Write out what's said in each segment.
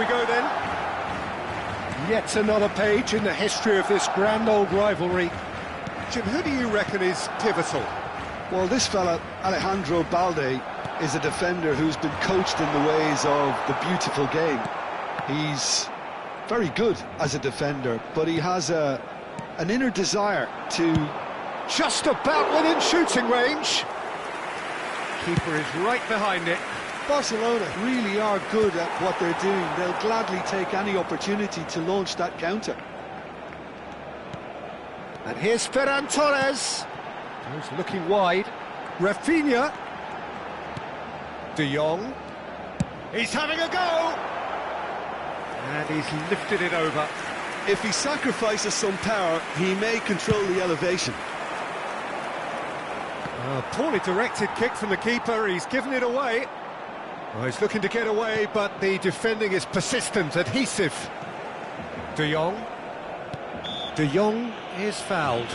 we go then. Yet another page in the history of this grand old rivalry. Jim, who do you reckon is pivotal? Well, this fella, Alejandro Balde, is a defender who's been coached in the ways of the beautiful game. He's very good as a defender, but he has an inner desire to... Just about within shooting range. Keeper is right behind it. Barcelona really are good at what they're doing. They'll gladly take any opportunity to launch that counter. And here's Ferran Torres. He's looking wide. Rafinha. De Jong. He's having a go. And he's lifted it over. If he sacrifices some power, he may control the elevation. Poorly directed kick from the keeper. He's given it away. Well, he's looking to get away, but the defending is persistent, adhesive. De Jong. De Jong is fouled.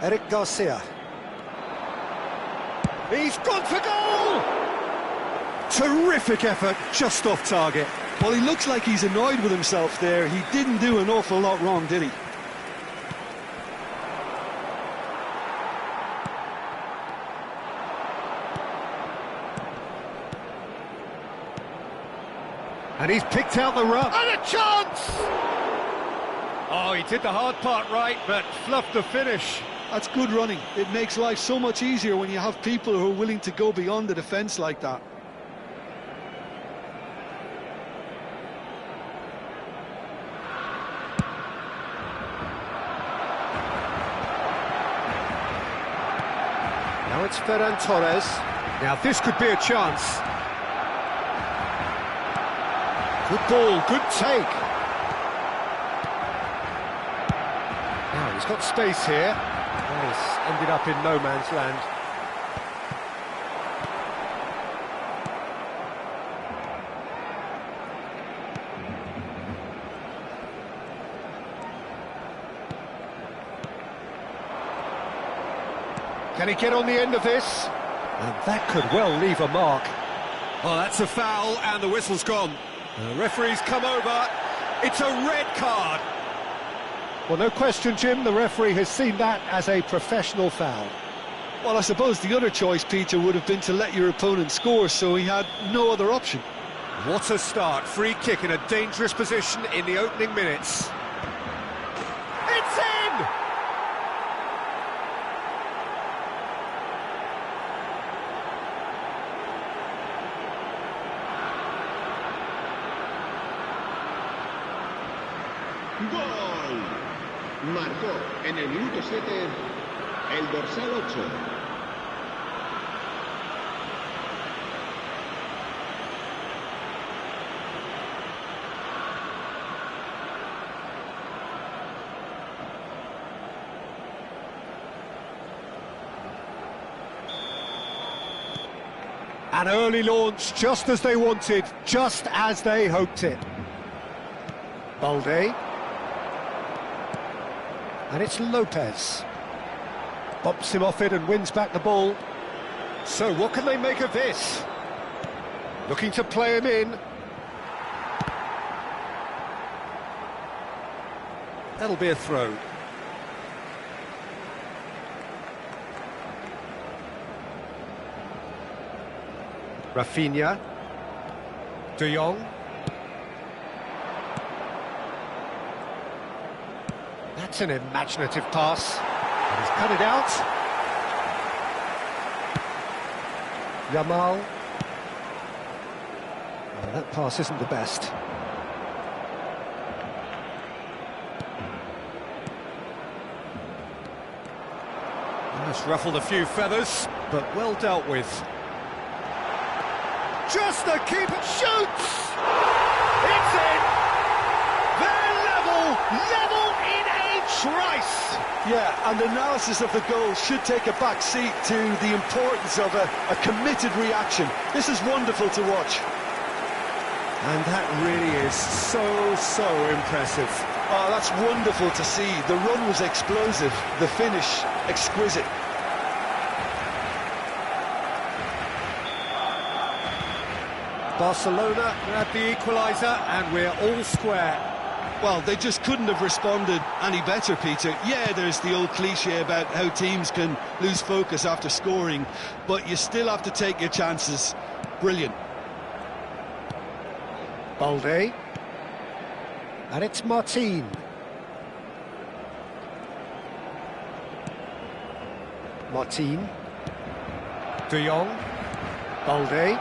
Eric Garcia. He's gone for goal! Terrific effort, just off target. Well, he looks like he's annoyed with himself there. He didn't do an awful lot wrong, did he? And he's picked out the run. And a chance! Oh, he did the hard part right, but fluffed the finish. That's good running. It makes life so much easier when you have people who are willing to go beyond the defence like that. Now it's Ferran Torres. Now this could be a chance. Good ball, good take. Now he's got space here. He's ended up in no man's land. Can he get on the end of this? And that could well leave a mark. Oh, that's a foul, and the whistle's gone. The referee's come over. It's a red card. Well, no question, Jim, the referee has seen that as a professional foul. Well, I suppose the other choice, Peter, would have been to let your opponent score, so he had no other option. What a start. Free kick in a dangerous position in the opening minutes. It's in! ¡Gol! Marcó en el minuto 7 el dorsal 8. An early launch, just as they wanted, just as they hoped it. Balde. And it's Lopez. Bumps him off it and wins back the ball. So what can they make of this? Looking to play him in. That'll be a throw. Rafinha. De Jong. That's an imaginative pass. And he's cut it out. Yamal. Oh, that pass isn't the best. That's ruffled a few feathers, but well dealt with. Just the keeper shoots! It's in! They're level in a Trice! Yeah, and the analysis of the goal should take a back seat to the importance of a committed reaction. This is wonderful to watch. And that really is so impressive. Oh, that's wonderful to see. The run was explosive, the finish exquisite. Barcelona grab the equaliser and we're all square. Well, they just couldn't have responded any better, Peter. Yeah, there's the old cliche about how teams can lose focus after scoring, but you still have to take your chances. Brilliant. Balde. And it's Martin. Martin. De Jong. Balde.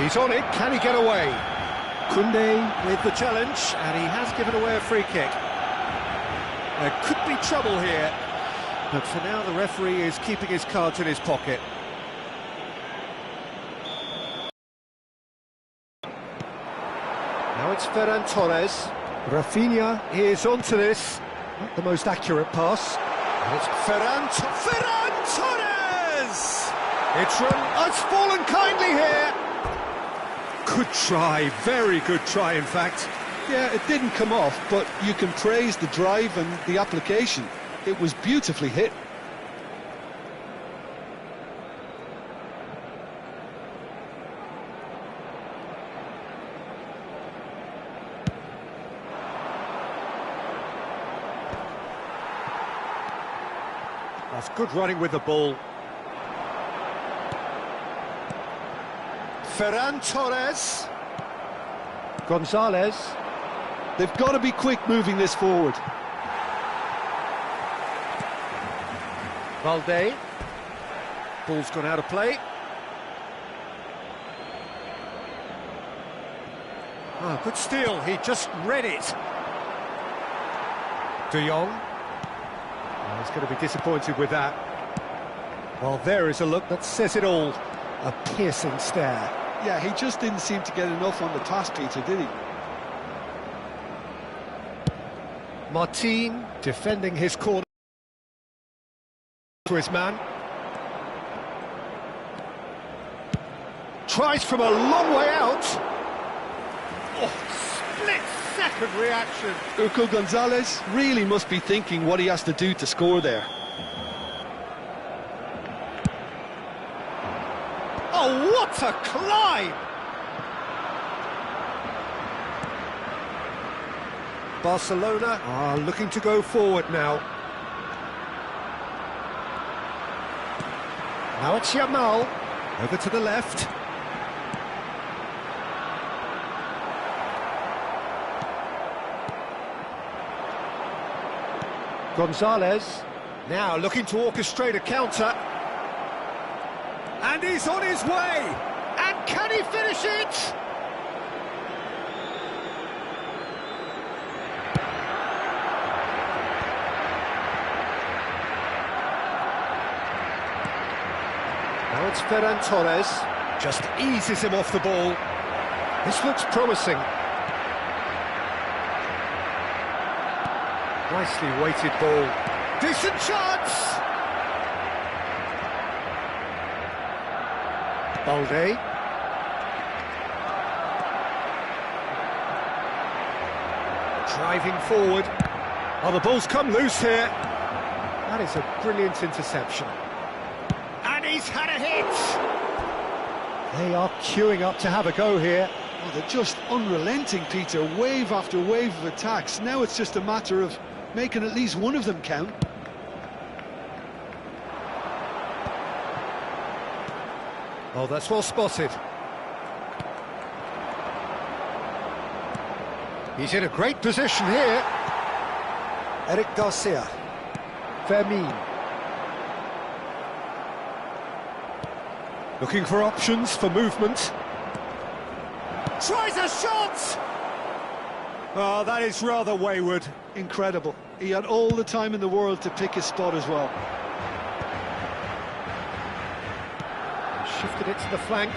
He's on it, can he get away? Koundé with the challenge, and he has given away a free kick. There could be trouble here, but for now the referee is keeping his cards in his pocket. Now it's Ferran Torres. Rafinha is onto this. Not the most accurate pass. And it's Ferran Torres! It's fallen kindly here. Good try, very good try in fact. Yeah, it didn't come off, but you can praise the drive and the application. It was beautifully hit. That's good running with the ball. Ferran Torres. Gonzalez. They've got to be quick moving this forward. Balde. Ball's gone out of play. Oh, good steal, he just read it. De Jong. Oh, he's going to be disappointed with that. Well, there is a look that says it all. A piercing stare. Yeah, he just didn't seem to get enough on the pass, Peter, did he? Martin defending his corner to his man. Tries from a long way out. Oh, split-second reaction. Urco Gonzalez really must be thinking what he has to do to score there. Oh, what a climb! Barcelona are looking to go forward now. Now it's Yamal, over to the left. Gonzalez, now looking to orchestrate a counter. And he's on his way! And can he finish it? Now it's Ferran Torres, just eases him off the ball. This looks promising. Nicely weighted ball. Decent chance! Balde. Driving forward. Oh, the ball's come loose here. That is a brilliant interception. And he's had a hit! They are queuing up to have a go here. Oh, they're just unrelenting, Peter. Wave after wave of attacks. Now it's just a matter of making at least one of them count. Oh, that's well spotted. He's in a great position here. Eric Garcia. Fermin. Looking for options for movement. Tries a shot! Oh, that is rather wayward. Incredible. He had all the time in the world to pick his spot as well. Shifted it to the flank.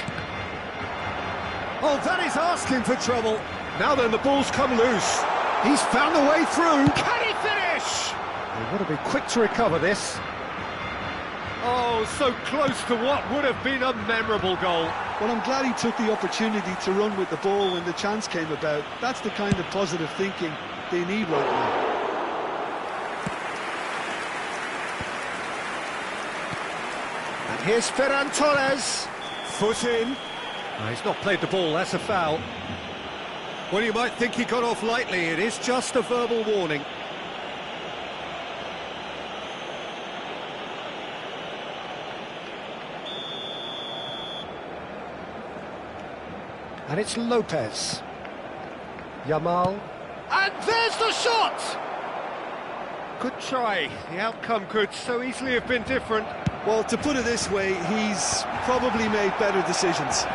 Oh, that is asking for trouble. Now then, the ball's come loose. He's found a way through. Can he finish? They want to be quick to recover this. Oh, so close to what would have been a memorable goal. Well, I'm glad he took the opportunity to run with the ball when the chance came about. That's the kind of positive thinking they need right now. And here's Ferran Torres. Foot in. No, he's not played the ball, that's a foul. Well, you might think he got off lightly. It is just a verbal warning. And it's Lopez. Yamal. And there's the shot! Good try. The outcome could so easily have been different. Well, to put it this way, he's probably made better decisions.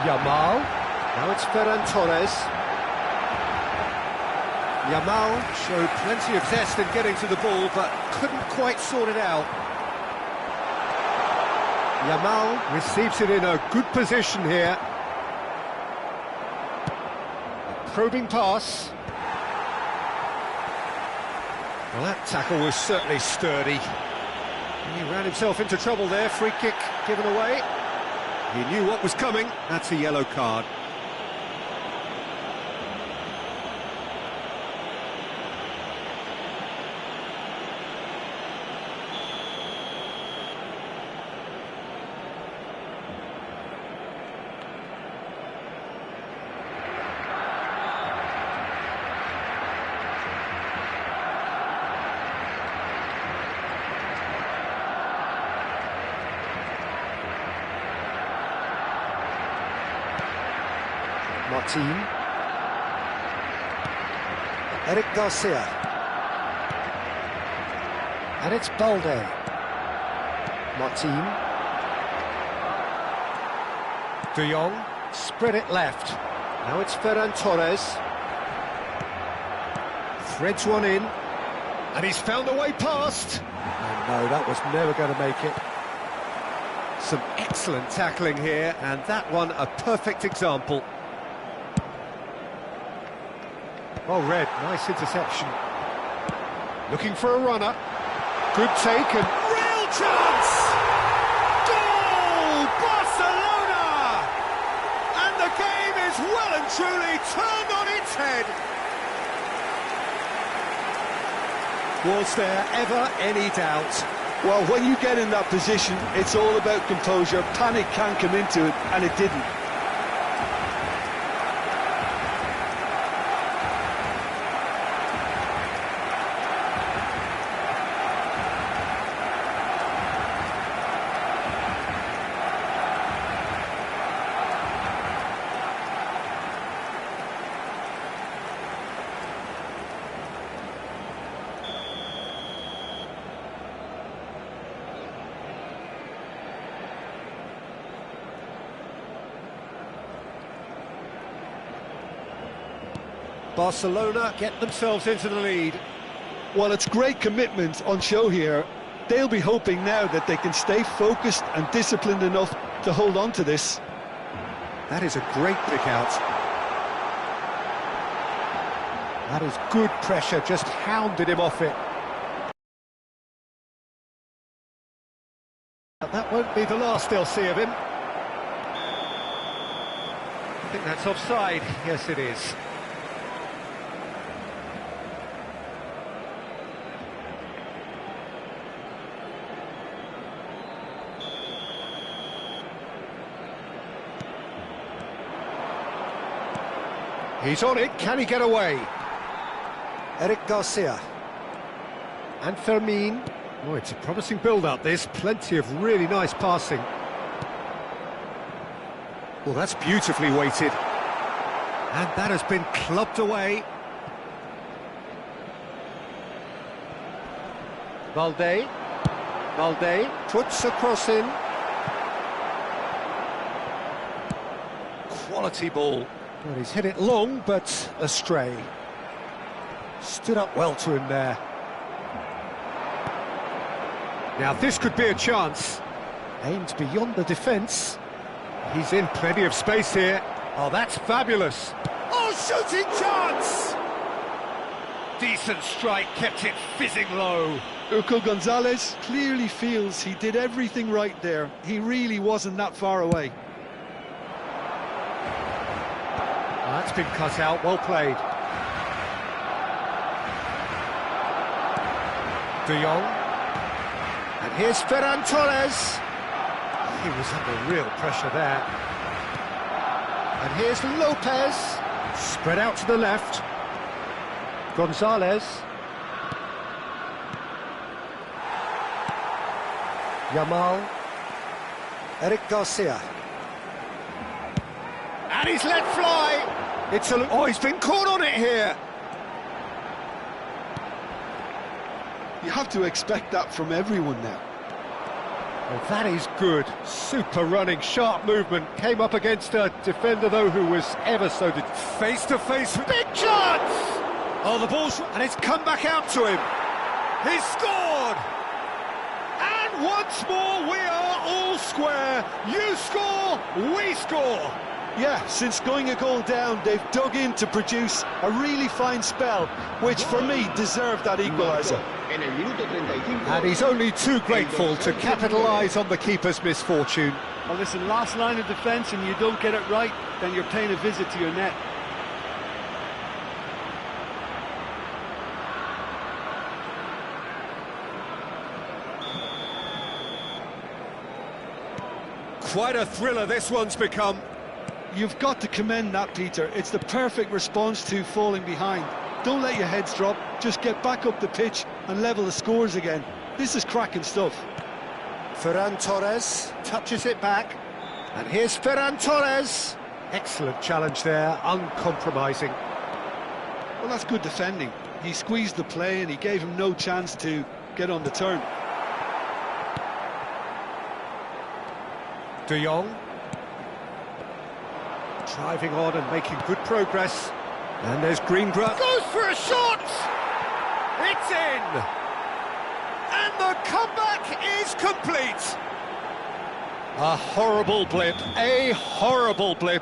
Yamal. Now it's Ferran Torres. Yamal showed plenty of zest in getting to the ball, but couldn't quite sort it out. Yamal receives it in a good position here. A probing pass. Well, that tackle was certainly sturdy. He ran himself into trouble there, free kick given away. He knew what was coming, that's a yellow card. Martin. Eric Garcia. And it's Balde. Martin. De Jong. Spread it left. Now it's Ferran Torres. Threads one in. And he's found a way past. Oh no, that was never going to make it. Some excellent tackling here, and that one a perfect example. Oh, Red, nice interception. Looking for a runner. Good take and real chance! Goal! Barcelona! And the game is well and truly turned on its head. Was there ever any doubt? Well, when you get in that position, it's all about composure. Panic can come into it, and it didn't. Barcelona get themselves into the lead. Well, it's great commitment on show here. They'll be hoping now that they can stay focused and disciplined enough to hold on to this. That is a great pick out. That is good pressure, just hounded him off it. But that won't be the last they'll see of him. I think that's offside. Yes, it is. He's on it, can he get away? Eric Garcia. And Fermin. Oh, it's a promising build-up, this. Plenty of really nice passing. Well, that's beautifully weighted. And that has been clubbed away. Balde. Balde puts a cross in. Quality ball. Well, he's hit it long, but astray. Stood up well to him there. Now this could be a chance. Aimed beyond the defence. He's in plenty of space here. Oh, that's fabulous. Oh, shooting chance! Decent strike, kept it fizzing low. Urco Gonzalez clearly feels he did everything right there. He really wasn't that far away. Oh, that's been cut out, well played. De Jong. And here's Ferran Torres. He was under real pressure there. And here's Lopez. Spread out to the left. Gonzalez. Yamal. Eric Garcia. And he's let fly. It's a... Oh, he's been caught on it here. You have to expect that from everyone now. Oh, that is good. Super running, sharp movement. Came up against a defender, though, who was ever so... Face-to-face. Big chance! Oh, the ball's... And it's come back out to him. He's scored! And once more, we are all square. You score, we score. Yeah, since going a goal down, they've dug in to produce a really fine spell, which for me deserved that equaliser. And he's only too grateful to capitalise on the keeper's misfortune. Well, listen, last line of defence and you don't get it right, then you're paying a visit to your net. Quite a thriller this one's become. You've got to commend that, Peter. It's the perfect response to falling behind. Don't let your heads drop, just get back up the pitch and level the scores again. This is cracking stuff. Ferran Torres touches it back. And here's Ferran Torres. Excellent challenge there, uncompromising. Well, that's good defending. He squeezed the play and he gave him no chance to get on the turn. De Jong. Driving on and making good progress. And there's Greengrass. Goes for a shot! It's in! And the comeback is complete! A horrible blip,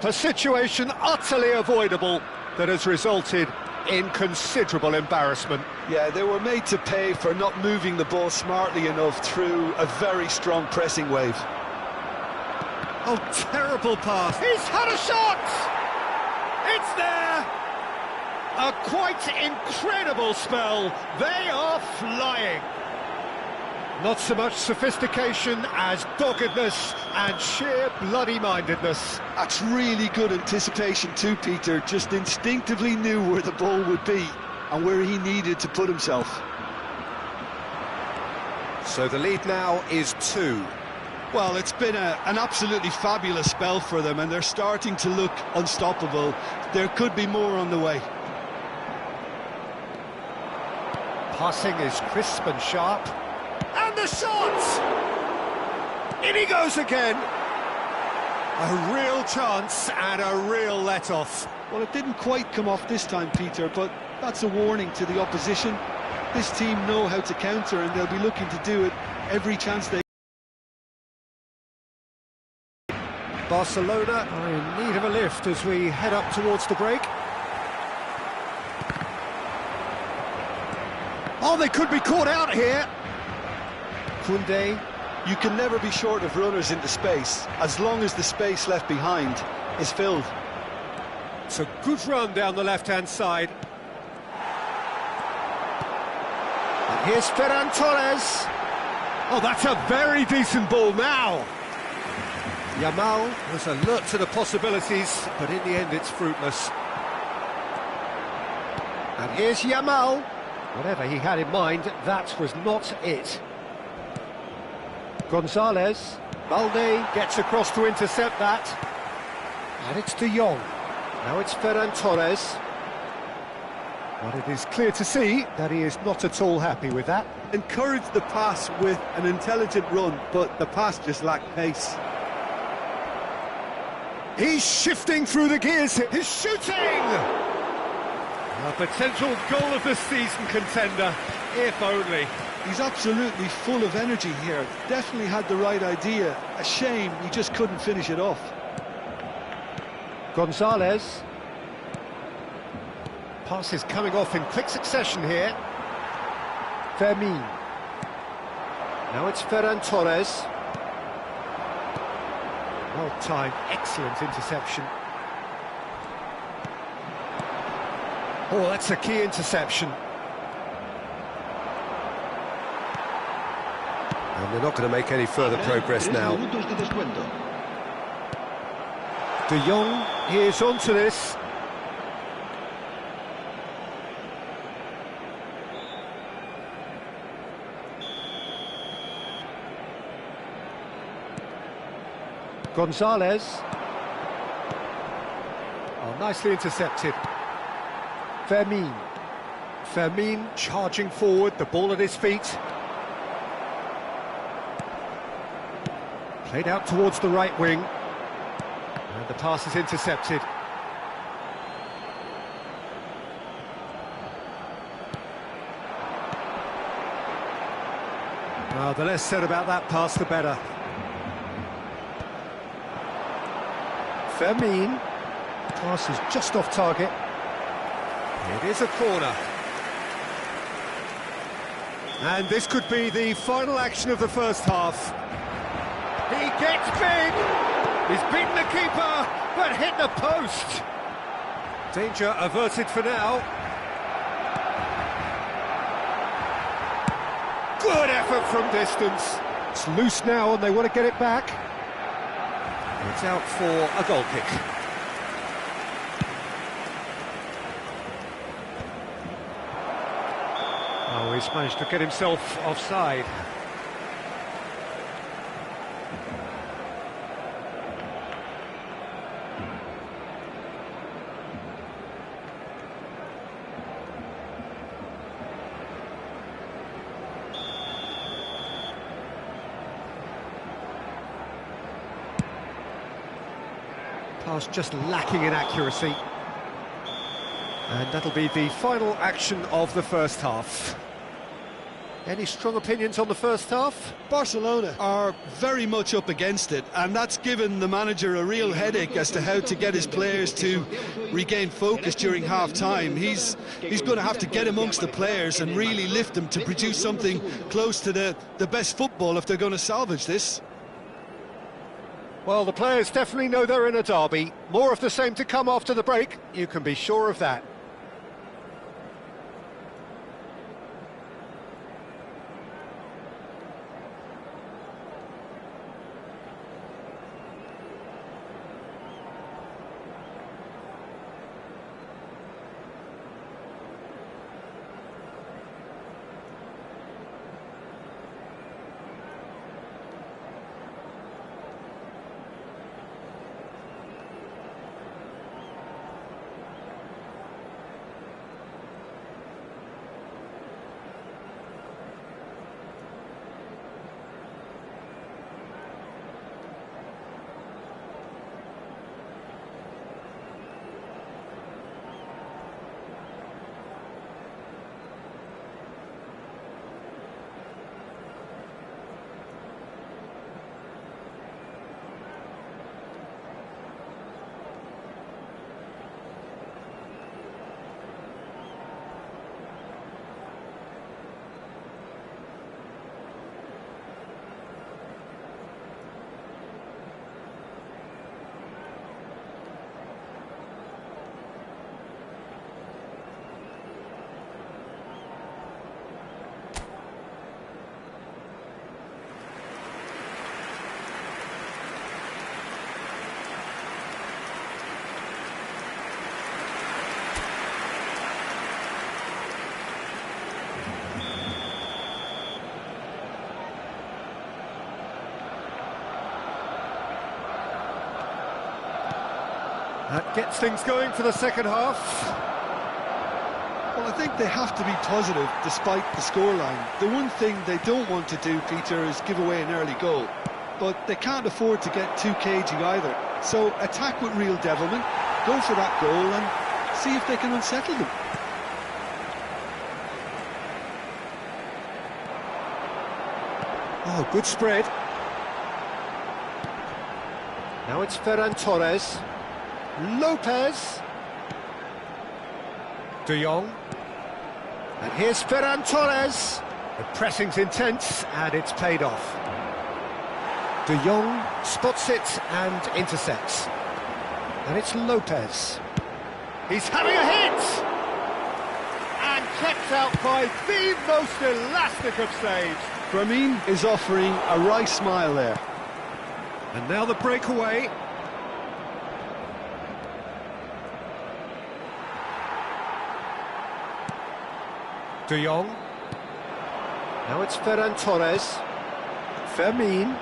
a situation utterly avoidable that has resulted in considerable embarrassment. Yeah, they were made to pay for not moving the ball smartly enough through a very strong pressing wave. Oh, terrible pass. He's had a shot! It's there! A quite incredible spell. They are flying. Not so much sophistication as doggedness and sheer bloody-mindedness. That's really good anticipation too, Peter. Just instinctively knew where the ball would be and where he needed to put himself. So the lead now is 2. Well, it's been an absolutely fabulous spell for them, and they're starting to look unstoppable. There could be more on the way. Passing is crisp and sharp. And the shot! In he goes again! A real chance and a real let-off. Well, it didn't quite come off this time, Peter, but that's a warning to the opposition. This team know how to counter, and they'll be looking to do it every chance they... Barcelona are in need of a lift as we head up towards the break. Oh, they could be caught out here. Koundé. You can never be short of runners into space, as long as the space left behind is filled. It's a good run down the left-hand side. And here's Ferran Torres. Oh, that's a very decent ball now. Yamal was alert to the possibilities, but in the end it's fruitless. And here's Yamal. Whatever he had in mind, that was not it. Gonzalez. Balde gets across to intercept that. And it's De Jong. Now it's Ferran Torres. But it is clear to see that he is not at all happy with that. Encouraged the pass with an intelligent run, but the pass just lacked pace. He's shifting through the gears. He's shooting! A potential goal of the season contender, if only. He's absolutely full of energy here. Definitely had the right idea. A shame he just couldn't finish it off. Gonzalez. Passes coming off in quick succession here. Fermin. Now it's Ferran Torres. Well timed, excellent interception. Oh, that's a key interception. And they're not going to make any further progress now. De Jong, he is onto this. Gonzalez. Oh, nicely intercepted. Fermin. Fermin charging forward, the ball at his feet. Played out towards the right wing. And the pass is intercepted. Well, the less said about that pass, the better. Fermin. Pass is just off target. It is a corner. And this could be the final action of the first half. He gets big! He's beaten the keeper, but hit the post! Danger averted for now. Good effort from distance. It's loose now and they want to get it back. It's out for a goal kick. Oh, he's managed to get himself offside. Pass just lacking in accuracy. And that'll be the final action of the first half. Any strong opinions on the first half? Barcelona are very much up against it, and that's given the manager a real headache as to how to get his players to regain focus during half-time. He's going to have to get amongst the players and really lift them to produce something close to the best football if they're going to salvage this. Well, the players definitely know they're in a derby. More of the same to come after the break, you can be sure of that. That gets things going for the second half. Well, I think they have to be positive despite the scoreline. The one thing they don't want to do, Peter, is give away an early goal. But they can't afford to get too cagey either. So attack with real devilment, go for that goal and see if they can unsettle them. Oh, good spread. Now it's Ferran Torres. Lopez. De Jong. And here's Ferran Torres. The pressing's intense, and it's paid off. De Jong spots it and intercepts. And it's Lopez. He's having a hit! And kept out by the most elastic of saves. Fermin is offering a wry smile there. And now the breakaway. De Jong. Now it's Ferran Torres. Fermin.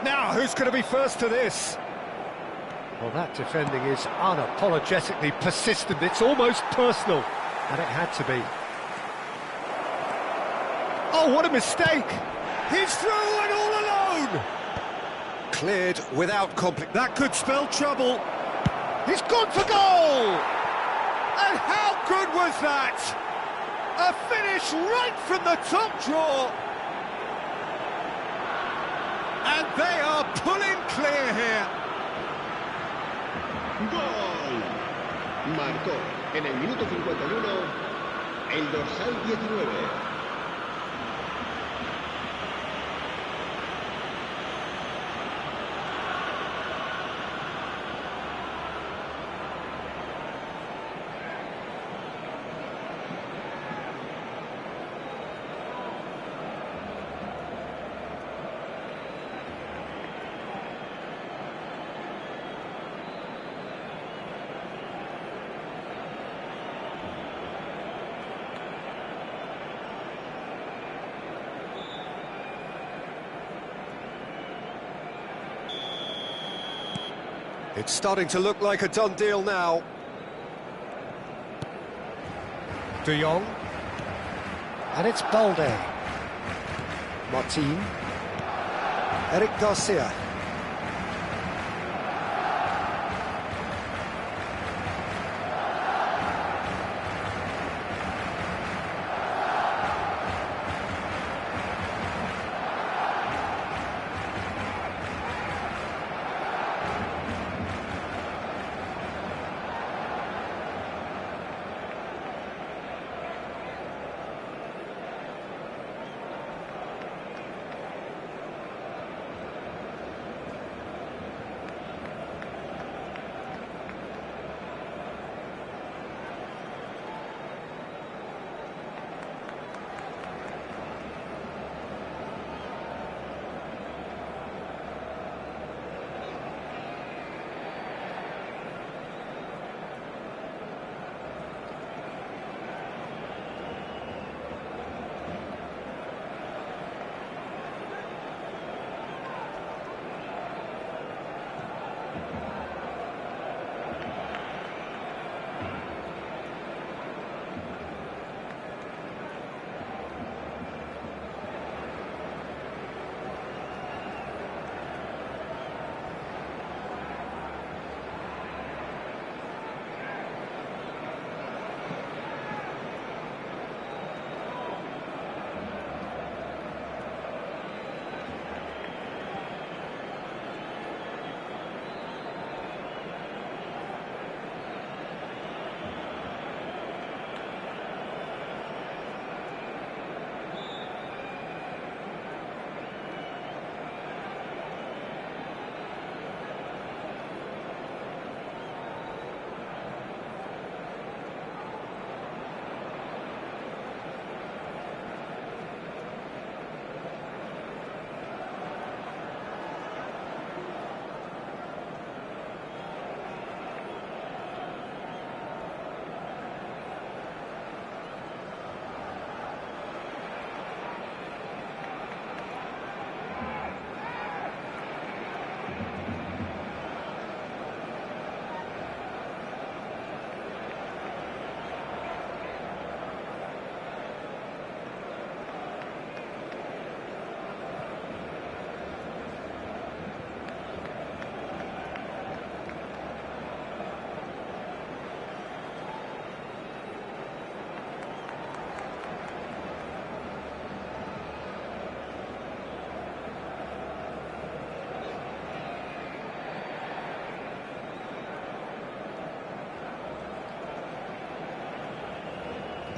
Now, who's going to be first to this? Well, that defending is unapologetically persistent. It's almost personal. And it had to be. Oh, what a mistake! He's through and all alone! Cleared without conflict. That could spell trouble. He's gone for goal! And how good was that? A finish right from the top draw. And they are pulling clear here. ¡Gol! Marcó en el minuto 51 el dorsal 19. It's starting to look like a done deal now. De Jong. And it's Balde. Martin. Eric Garcia.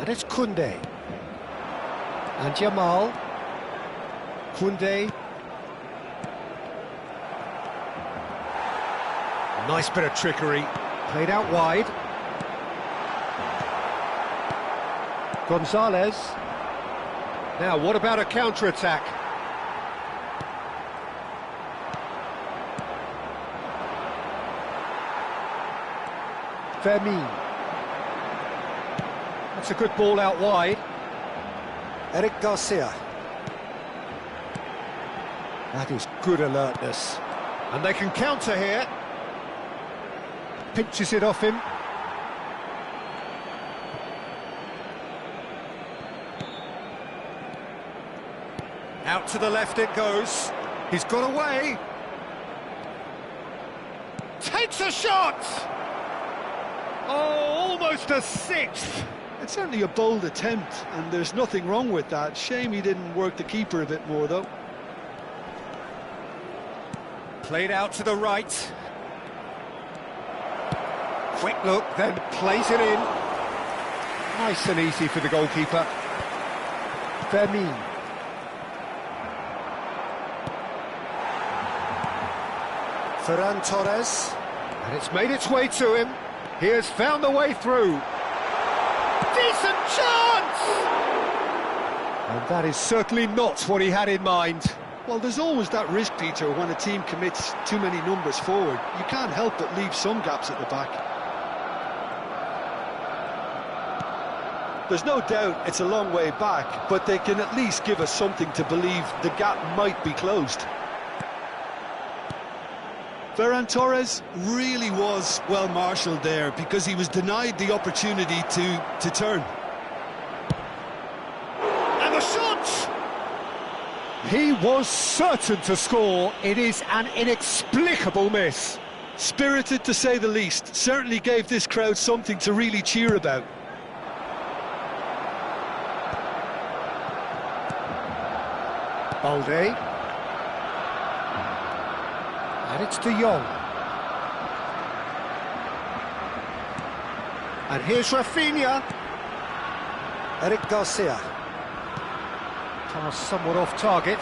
And it's Koundé. And Yamal. Koundé. Nice bit of trickery. Played out wide. Gonzalez. Now, what about a counter-attack? Fermin. That's a good ball out wide. Eric Garcia. That is good alertness. And they can counter here. Pinches it off him. Out to the left it goes. He's got away. Takes a shot! Oh, almost a sixth. It's certainly a bold attempt, and there's nothing wrong with that. Shame he didn't work the keeper a bit more, though. Played out to the right. Quick look, then plays it in. Nice and easy for the goalkeeper. Fermin. Ferran Torres. And it's made its way to him. He has found the way through. Decent chance! And that is certainly not what he had in mind. Well, there's always that risk, Peter, when a team commits too many numbers forward. You can't help but leave some gaps at the back. There's no doubt it's a long way back, but they can at least give us something to believe the gap might be closed. Ferran Torres really was well marshalled there because he was denied the opportunity to turn. And the shot! He was certain to score. It is an inexplicable miss. Spirited, to say the least. Certainly gave this crowd something to really cheer about. Balde. And it's De Jong. And here's Rafinha. Eric Garcia. Pass somewhat off target.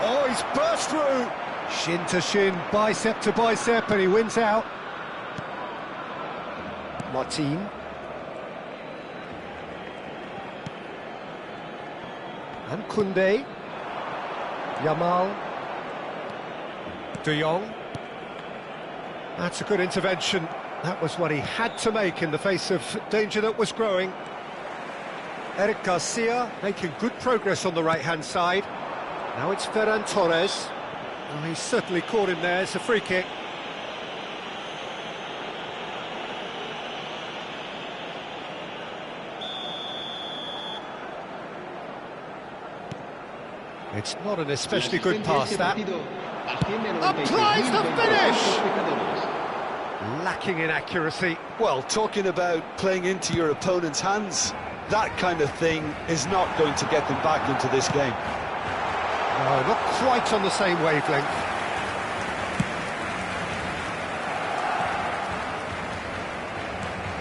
Oh, he's burst through. Shin to shin, bicep to bicep, and he wins out. Martin. And Koundé. Yamal. De Jong. That's a good intervention. That was what he had to make in the face of danger that was growing. Eric Garcia making good progress on the right-hand side. Now it's Ferran Torres. Oh, he's certainly caught him there. It's a free kick. It's not an especially good pass, that. Applies the finish! Lacking in accuracy. Well, talking about playing into your opponent's hands, that kind of thing is not going to get them back into this game. No, not quite on the same wavelength.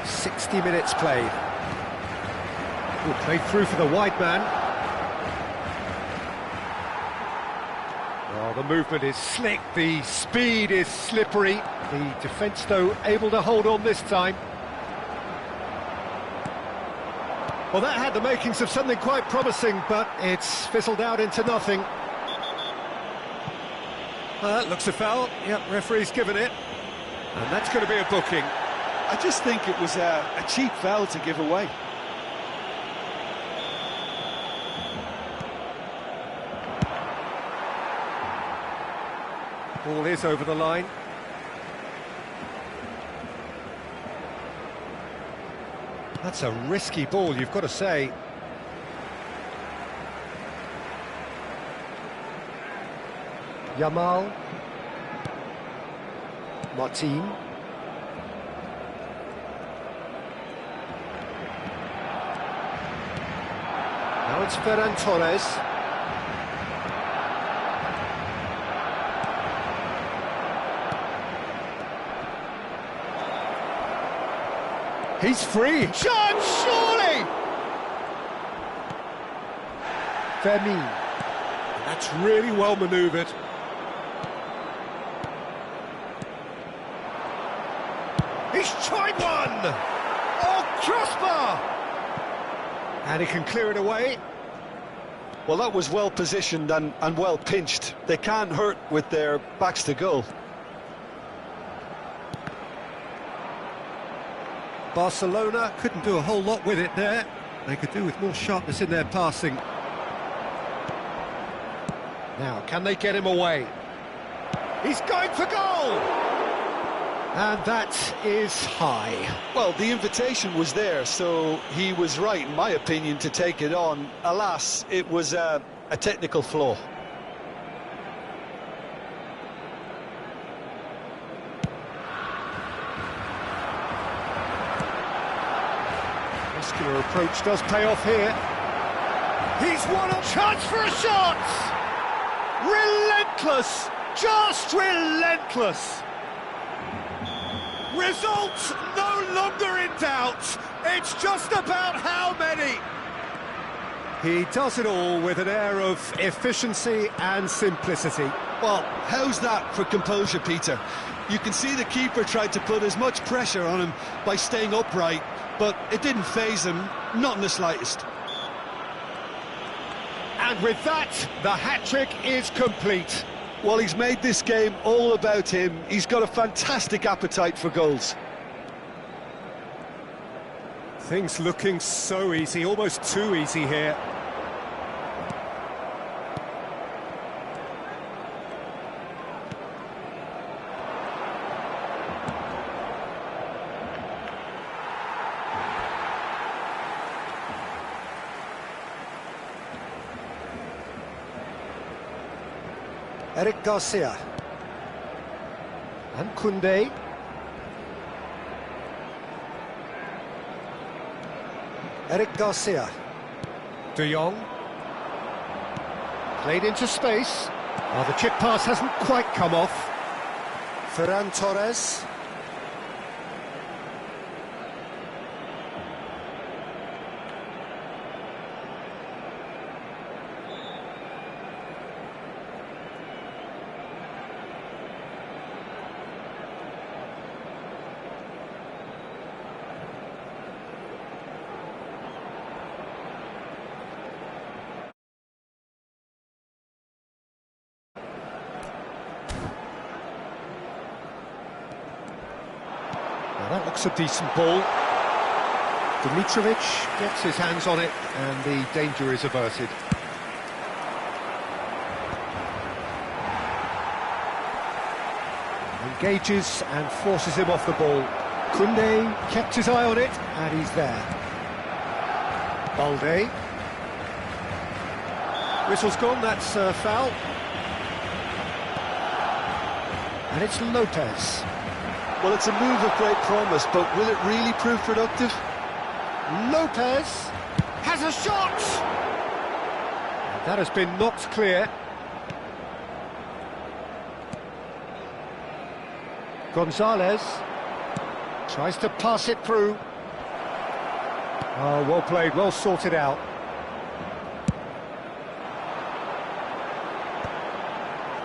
"60 minutes played." Ooh, played through for the wide man. Oh, the movement is slick, the speed is slippery. The defence, though, able to hold on this time. Well, that had the makings of something quite promising, but it's fizzled out into nothing. That looks a foul. Yep, referee's given it. And that's going to be a booking. I just think it was a cheap foul to give away. Ball is over the line. That's a risky ball, you've got to say. Yamal. Martin. Now it's Ferran Torres. He's free. Chance, surely! Fermin. That's really well manoeuvred. He's tried one! Oh, crossbar! And he can clear it away. Well, that was well positioned and well pinched. They can't hurt with their backs to goal. Barcelona couldn't do a whole lot with it there. They could do with more sharpness in their passing. Now, can they get him away? He's going for goal! And that is high. Well, the invitation was there, so he was right, in my opinion, to take it on. Alas, it was a technical flaw. Muscular approach does pay off here. He's won a chance for a shot! Relentless! Just relentless! Results no longer in doubt. It's just about how many. He does it all with an air of efficiency and simplicity. Well, how's that for composure, Peter? You can see the keeper tried to put as much pressure on him by staying upright, but it didn't faze him, not in the slightest. And with that, the hat-trick is complete. Well, he's made this game all about him. He's got a fantastic appetite for goals. Things looking so easy, almost too easy here. Eric Garcia and Koundé. Eric Garcia. De Jong. Played into space. Oh, the chip pass hasn't quite come off. Ferran Torres. That looks a decent ball. Dimitrovic gets his hands on it and the danger is averted. Engages and forces him off the ball. Koundé kept his eye on it and he's there. Balde. Whistle's gone, that's a foul. And it's Lopez. Well, it's a move of great promise, but will it really prove productive? Lopez has a shot! That has been knocked clear. Gonzalez tries to pass it through. Oh, well played, well sorted out.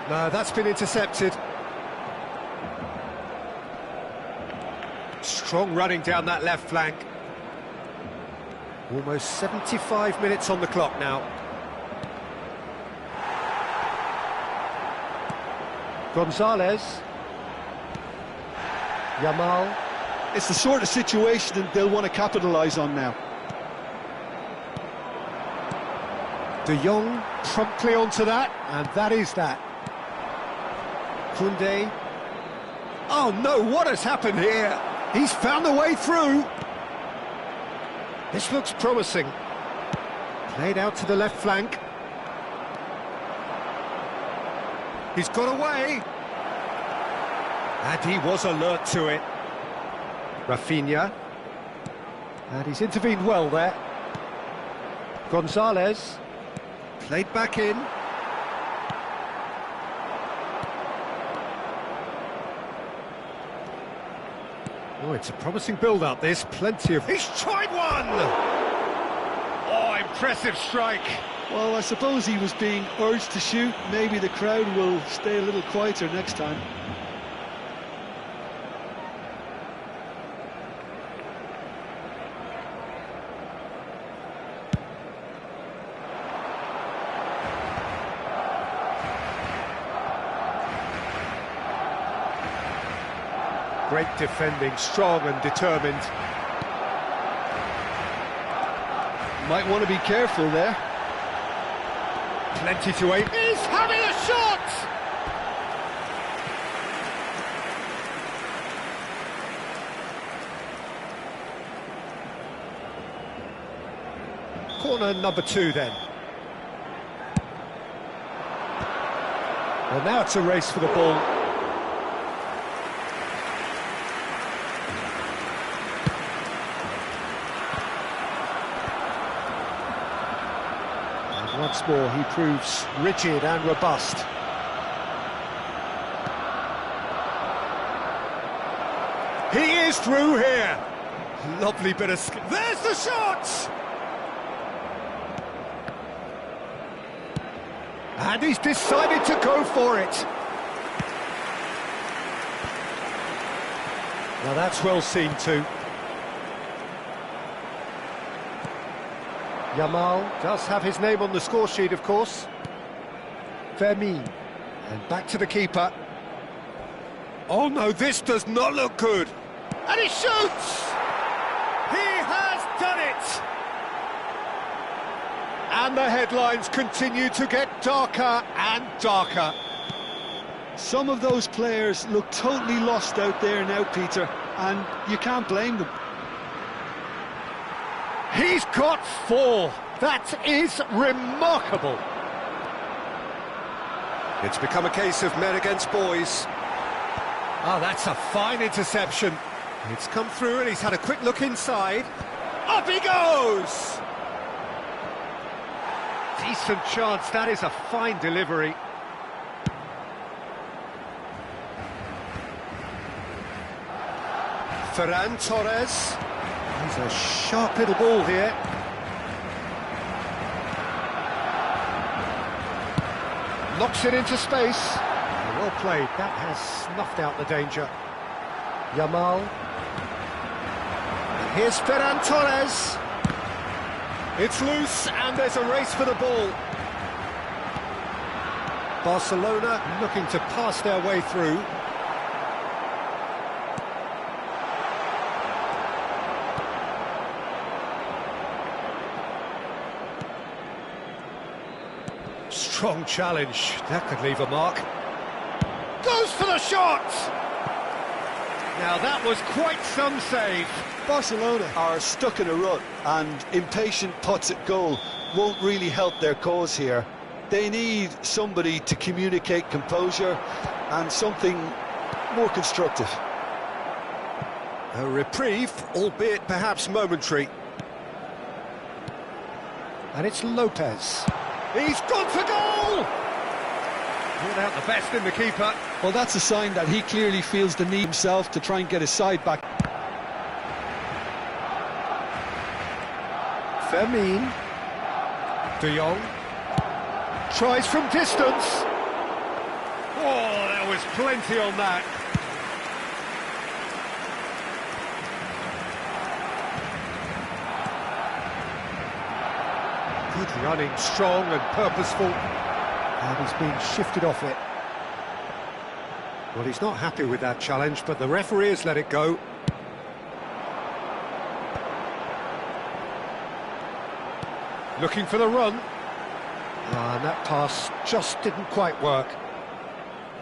No, that's been intercepted. Strong running down that left flank. Almost 75 minutes on the clock now. Gonzalez. Yamal. It's the sort of situation that they'll want to capitalise on now. De Jong promptly onto that, and that is that. Koundé. Oh no, what has happened here? He's found a way through. This looks promising. Played out to the left flank. He's got away. And he was alert to it. Rafinha. And he's intervened well there. Gonzalez. Played back in. Oh, it's a promising build-up, this. Plenty of... He's tried one! Oh, impressive strike. Well, I suppose he was being urged to shoot. Maybe the crowd will stay a little quieter next time. Great defending, strong and determined. Might want to be careful there. Plenty to aim. He's having a shot! Corner number 2 then. Well, now it's a race for the ball. Once more, he proves rigid and robust. He is through here. Lovely bit of skill. There's the shot! And he's decided to go for it. Now that's well seen too. Yamal does have his name on the score sheet, of course. Fermin. And back to the keeper. Oh no, this does not look good. And he shoots! He has done it! And the headlines continue to get darker and darker. Some of those players look totally lost out there now, Peter, and you can't blame them. He's got 4. That is remarkable. It's become a case of men against boys. Oh, that's a fine interception. It's come through and he's had a quick look inside. Up he goes! Decent chance, that is a fine delivery. Ferran Torres. He's a sharp little ball here. Knocks it into space. Well played, that has snuffed out the danger. Yamal. And here's Ferran Torres. It's loose and there's a race for the ball. Barcelona looking to pass their way through. Strong challenge, that could leave a mark. Goes for the shot! Now that was quite some save. Barcelona are stuck in a rut, and impatient putts at goal won't really help their cause here. They need somebody to communicate composure and something more constructive. A reprieve, albeit perhaps momentary. And it's Lopez. He's gone for goal! Brought out the best in the keeper. Well, that's a sign that he clearly feels the need himself to try and get his side back. Fermin. De Jong. Tries from distance. Oh, there was plenty on that. Good running, strong and purposeful. And he's been shifted off it. Well, he's not happy with that challenge, but the referee has let it go. Looking for the run. And that pass just didn't quite work.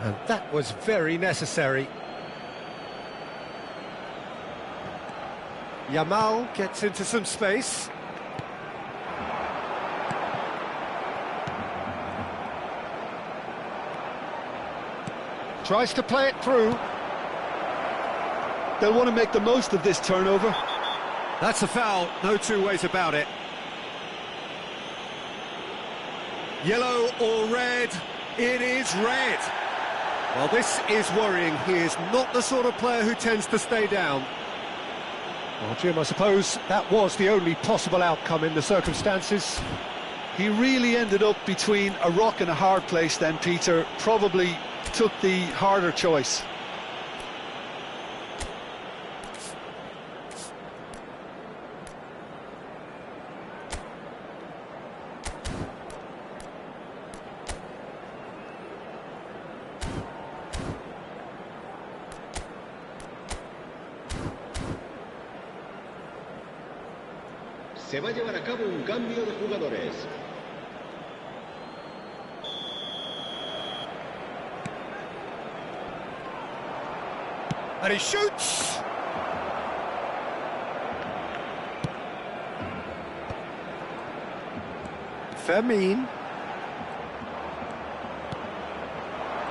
And that was very necessary. Yamal gets into some space. Tries to play it through. They'll want to make the most of this turnover. That's a foul, no two ways about it. Yellow or red? It is red. Well, this is worrying. He is not the sort of player who tends to stay down. Well, Jim, I suppose that was the only possible outcome in the circumstances. He really ended up between a rock and a hard place then, Peter. Probably took the harder choice. Se va a llevar a cabo un cambio de jugadores. And he shoots! Fermin.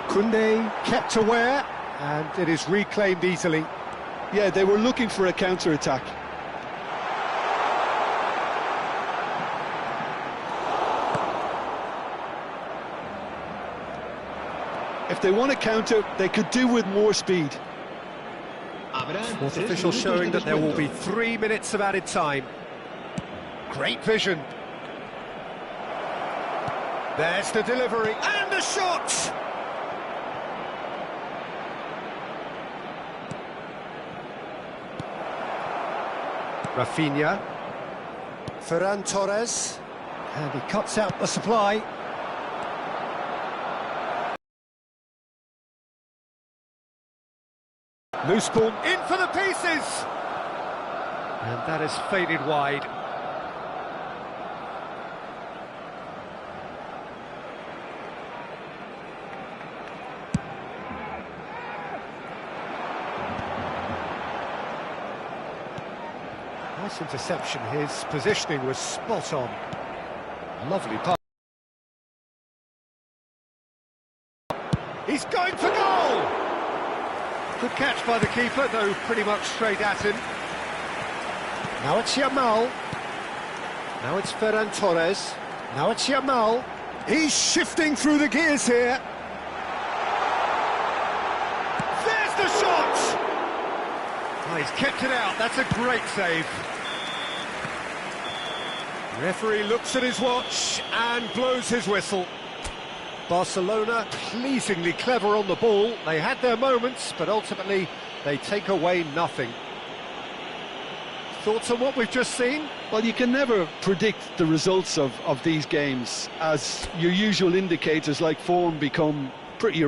Koundé kept aware, and it is reclaimed easily. Yeah, they were looking for a counter-attack. If they want to counter, they could do with more speed. Fourth official showing that there will be 3 minutes of added time. Great vision. There's the delivery, and the shot! Rafinha. Ferran Torres. And he cuts out the supply. Loose ball in for the pieces! And that is faded wide. Nice interception. His positioning was spot on. Lovely pass. He's going for goal! Good catch by the keeper, though pretty much straight at him. Now it's Yamal. Now it's Ferran Torres. Now it's Yamal. He's shifting through the gears here. There's the shot! Oh, he's kept it out. That's a great save. The referee looks at his watch and blows his whistle. Barcelona pleasingly clever on the ball. They had their moments, but ultimately they take away nothing. Thoughts on what we've just seen? Well, you can never predict the results of these games, as your usual indicators like form become pretty